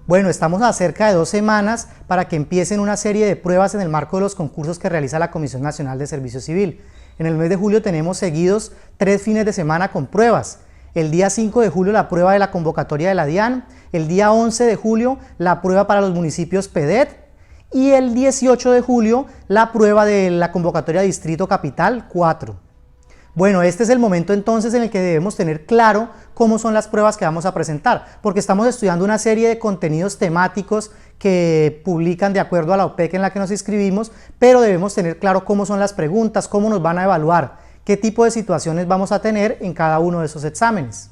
Bueno, estamos a cerca de 2 semanas para que empiecen una serie de pruebas en el marco de los concursos que realiza la Comisión Nacional de Servicio Civil. En el mes de julio tenemos seguidos 3 fines de semana con pruebas. El día 5 de julio la prueba de la convocatoria de la DIAN, el día 11 de julio la prueba para los municipios PEDET y el 18 de julio la prueba de la convocatoria de Distrito Capital 4. Bueno, este es el momento entonces en el que debemos tener claro cómo son las pruebas que vamos a presentar, porque estamos estudiando una serie de contenidos temáticos que publican de acuerdo a la OPEC en la que nos inscribimos, pero debemos tener claro cómo son las preguntas, cómo nos van a evaluar, qué tipo de situaciones vamos a tener en cada uno de esos exámenes.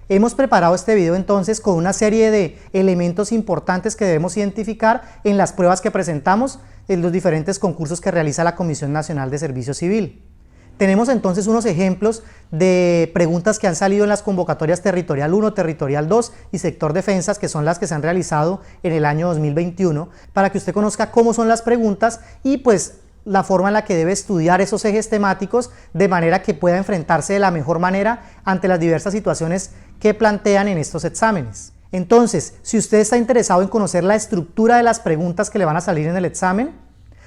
Hemos preparado este video entonces con una serie de elementos importantes que debemos identificar en las pruebas que presentamos en los diferentes concursos que realiza la Comisión Nacional de Servicio Civil. Tenemos entonces unos ejemplos de preguntas que han salido en las convocatorias Territorial 1, Territorial 2 y Sector Defensas, que son las que se han realizado en el año 2021, para que usted conozca cómo son las preguntas y pues la forma en la que debe estudiar esos ejes temáticos de manera que pueda enfrentarse de la mejor manera ante las diversas situaciones que plantean en estos exámenes. Entonces, si usted está interesado en conocer la estructura de las preguntas que le van a salir en el examen,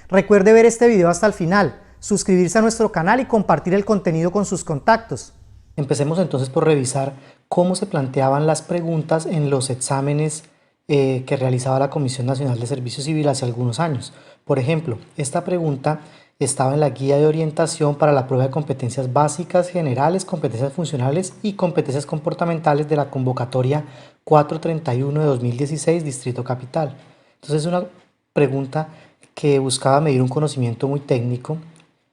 recuerde ver este video hasta el final, suscribirse a nuestro canal y compartir el contenido con sus contactos. Empecemos entonces por revisar cómo se planteaban las preguntas en los exámenes que realizaba la Comisión Nacional de Servicio Civil hace algunos años. Por ejemplo, esta pregunta estaba en la guía de orientación para la prueba de competencias básicas generales, competencias funcionales y competencias comportamentales de la convocatoria 431 de 2016, Distrito Capital. Entonces es una pregunta que buscaba medir un conocimiento muy técnico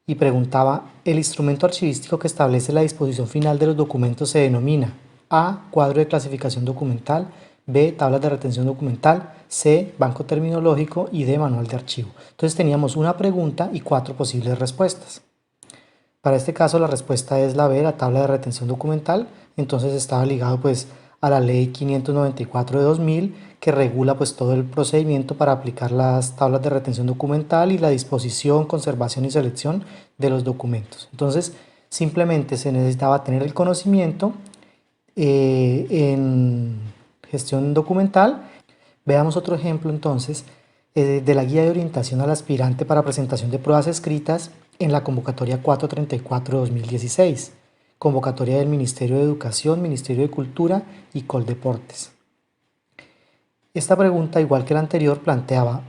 y preguntaba: el instrumento archivístico que establece la disposición final de los documentos se denomina A. Cuadro de clasificación documental, B. Tablas de retención documental, C. Banco terminológico y D. Manual de archivo. Entonces teníamos una pregunta y 4 posibles respuestas. Para este caso la respuesta es la B, la tabla de retención documental. Entonces estaba ligado pues a la ley 594 de 2000 que regula pues todo el procedimiento para aplicar las tablas de retención documental y la disposición, conservación y selección de los documentos. Entonces simplemente se necesitaba tener el conocimiento en gestión documental. Veamos otro ejemplo entonces de la guía de orientación al aspirante para presentación de pruebas escritas en la convocatoria 434 de 2016, convocatoria del Ministerio de Educación, Ministerio de Cultura y Coldeportes. Esta pregunta, igual que la anterior, planteaba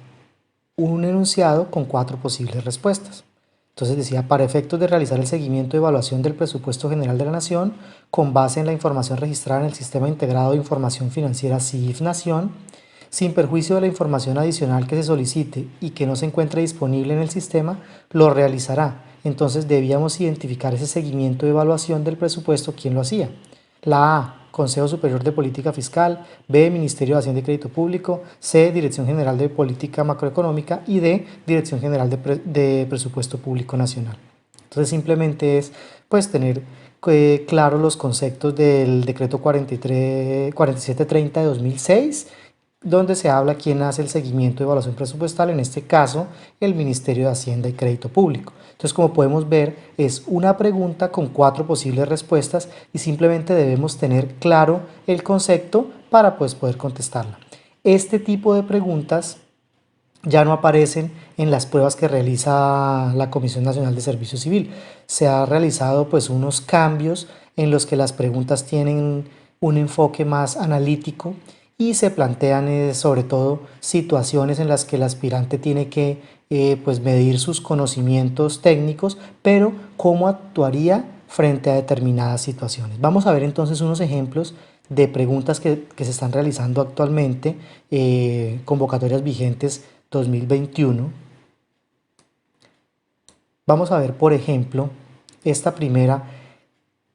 un enunciado con 4 posibles respuestas. Entonces decía: para efectos de realizar el seguimiento y evaluación del presupuesto general de la Nación, con base en la información registrada en el Sistema Integrado de Información Financiera SIF Nación, sin perjuicio de la información adicional que se solicite y que no se encuentre disponible en el sistema, lo realizará. Entonces debíamos identificar ese seguimiento y evaluación del presupuesto, ¿quién lo hacía? La A, Consejo Superior de Política Fiscal, B, Ministerio de Hacienda y Crédito Público, C, Dirección General de Política Macroeconómica y D, Dirección General de Presupuesto Público Nacional. Entonces simplemente es pues tener claro los conceptos del decreto 4730 de 2006, donde se habla quién hace el seguimiento de evaluación presupuestal, en este caso el Ministerio de Hacienda y Crédito Público. Entonces, como podemos ver, es una pregunta con 4 posibles respuestas y simplemente debemos tener claro el concepto para pues, poder contestarla. Este tipo de preguntas ya no aparecen en las pruebas que realiza la Comisión Nacional de Servicio Civil. Se ha realizado pues unos cambios en los que las preguntas tienen un enfoque más analítico y se plantean sobre todo situaciones en las que el aspirante tiene que pues medir sus conocimientos técnicos, pero cómo actuaría frente a determinadas situaciones. Vamos a ver entonces unos ejemplos de preguntas que se están realizando actualmente, convocatorias vigentes 2021. Vamos a ver, por ejemplo, esta primera.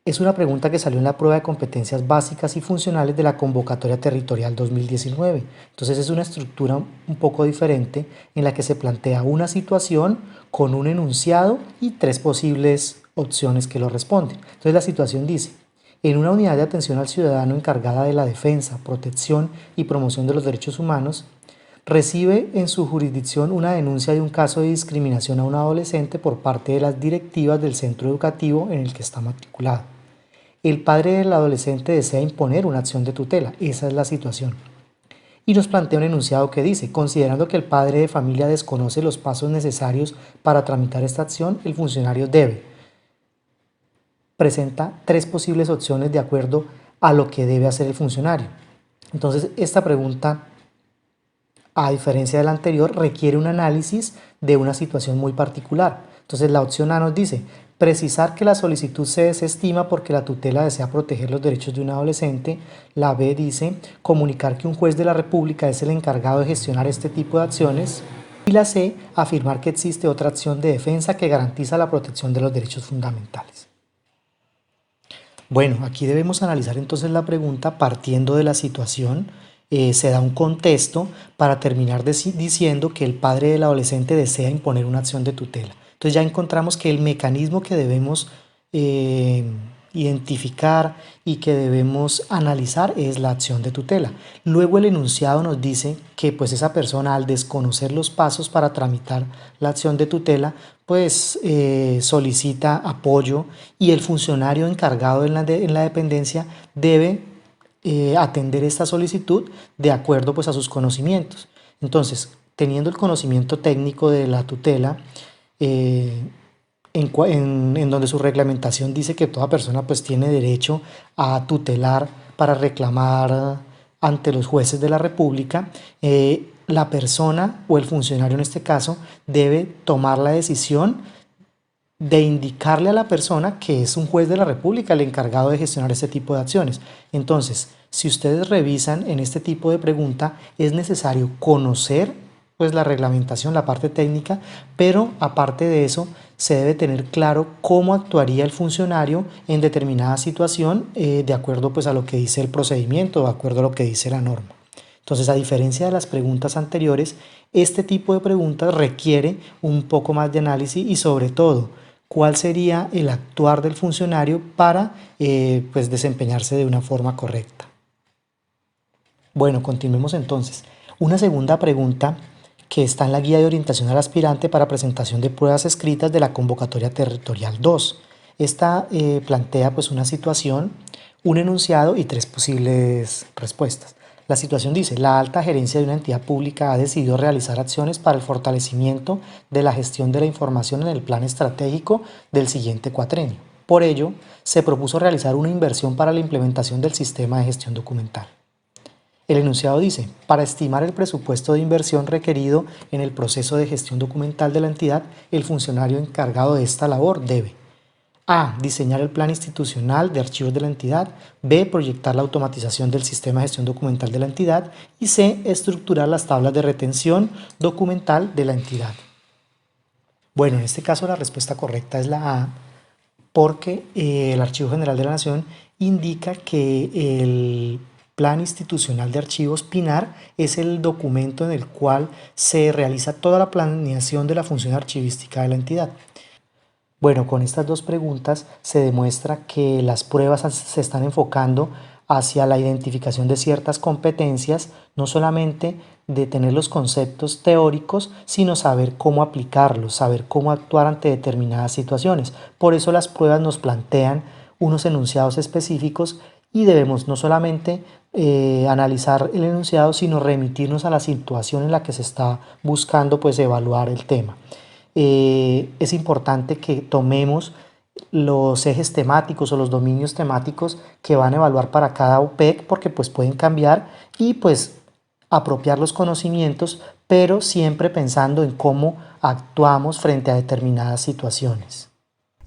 Es una pregunta que salió en la prueba de competencias básicas y funcionales de la convocatoria territorial 2019. Entonces es una estructura un poco diferente en la que se plantea una situación con un enunciado y 3 posibles opciones que lo responden. Entonces la situación dice: en una unidad de atención al ciudadano encargada de la defensa, protección y promoción de los derechos humanos, recibe en su jurisdicción una denuncia de un caso de discriminación a un adolescente por parte de las directivas del centro educativo en el que está matriculado. El padre del adolescente desea imponer una acción de tutela, esa es la situación. y nos plantea un enunciado que dice: considerando que el padre de familia desconoce los pasos necesarios para tramitar esta acción, el funcionario debe. Presenta 3 posibles opciones de acuerdo a lo que debe hacer el funcionario. Entonces, esta pregunta, a diferencia de la anterior, requiere un análisis de una situación muy particular. Entonces, la opción A nos dice: precisar que la solicitud se desestima porque la tutela desea proteger los derechos de un adolescente. La B dice: comunicar que un juez de la República es el encargado de gestionar este tipo de acciones. Y la C, afirmar que existe otra acción de defensa que garantiza la protección de los derechos fundamentales. Bueno, aquí debemos analizar entonces la pregunta partiendo de la situación. Se da un contexto para terminar diciendo que el padre del adolescente desea imponer una acción de tutela. Entonces ya encontramos que el mecanismo que debemos identificar y que debemos analizar es la acción de tutela. Luego el enunciado nos dice que pues esa persona, al desconocer los pasos para tramitar la acción de tutela, pues solicita apoyo, y el funcionario encargado en la dependencia debe atender esta solicitud de acuerdo pues a sus conocimientos. Entonces, teniendo el conocimiento técnico de la tutela, en donde su reglamentación dice que toda persona pues tiene derecho a tutelar para reclamar ante los jueces de la República, la persona o el funcionario en este caso debe tomar la decisión de indicarle a la persona que es un juez de la República el encargado de gestionar este tipo de acciones. Entonces, si ustedes revisan en este tipo de pregunta, es necesario conocer pues la reglamentación, la parte técnica, pero aparte de eso se debe tener claro cómo actuaría el funcionario en determinada situación de acuerdo pues a lo que dice el procedimiento, de acuerdo a lo que dice la norma. Entonces, a diferencia de las preguntas anteriores, este tipo de preguntas requiere un poco más de análisis y sobre todo, cuál sería el actuar del funcionario para pues desempeñarse de una forma correcta. Bueno, continuemos entonces. Una segunda pregunta que está en la guía de orientación al aspirante para presentación de pruebas escritas de la convocatoria territorial 2. Esta plantea pues una situación, un enunciado y 3 posibles respuestas. La situación dice: la alta gerencia de una entidad pública ha decidido realizar acciones para el fortalecimiento de la gestión de la información en el plan estratégico del siguiente cuatrenio. Por ello, se propuso realizar una inversión para la implementación del sistema de gestión documental. El enunciado dice: para estimar el presupuesto de inversión requerido en el proceso de gestión documental de la entidad, el funcionario encargado de esta labor debe: A. Diseñar el plan institucional de archivos de la entidad. B. Proyectar la automatización del sistema de gestión documental de la entidad. Y C. Estructurar las tablas de retención documental de la entidad. Bueno, en este caso la respuesta correcta es la A, porque el Archivo General de la Nación indica que el Plan Institucional de Archivos, PINAR, es el documento en el cual se realiza toda la planeación de la función archivística de la entidad. Bueno, con estas 2 preguntas se demuestra que las pruebas se están enfocando hacia la identificación de ciertas competencias, no solamente de tener los conceptos teóricos, sino saber cómo aplicarlos, saber cómo actuar ante determinadas situaciones. Por eso las pruebas nos plantean unos enunciados específicos y debemos no solamente analizar el enunciado, sino remitirnos a la situación en la que se está buscando pues evaluar el tema. Es importante que tomemos los ejes temáticos o los dominios temáticos que van a evaluar para cada UPEC, porque pues pueden cambiar, y pues apropiar los conocimientos, pero siempre pensando en cómo actuamos frente a determinadas situaciones.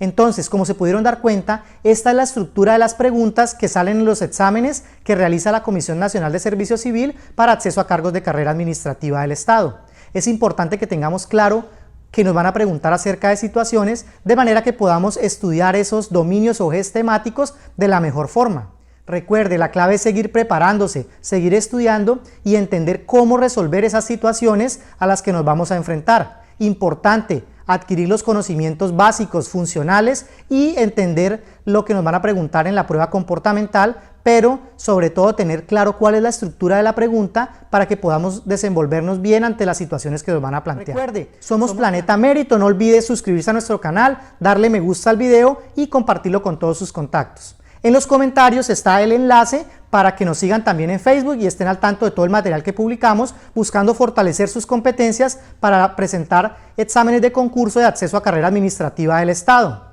Entonces, como se pudieron dar cuenta, esta es la estructura de las preguntas que salen en los exámenes que realiza la Comisión Nacional de Servicio Civil para acceso a cargos de carrera administrativa del Estado. Es importante que tengamos claro que nos van a preguntar acerca de situaciones, de manera que podamos estudiar esos dominios o ejes temáticos de la mejor forma. Recuerde, la clave es seguir preparándose, seguir estudiando y entender cómo resolver esas situaciones a las que nos vamos a enfrentar. Importante, adquirir los conocimientos básicos, funcionales, y entender lo que nos van a preguntar en la prueba comportamental, pero sobre todo tener claro cuál es la estructura de la pregunta para que podamos desenvolvernos bien ante las situaciones que nos van a plantear. Recuerde, somos Planeta Mérito, no olvide suscribirse a nuestro canal, darle me gusta al video y compartirlo con todos sus contactos. En los comentarios está el enlace para que nos sigan también en Facebook y estén al tanto de todo el material que publicamos, buscando fortalecer sus competencias para presentar exámenes de concurso de acceso a carrera administrativa del Estado.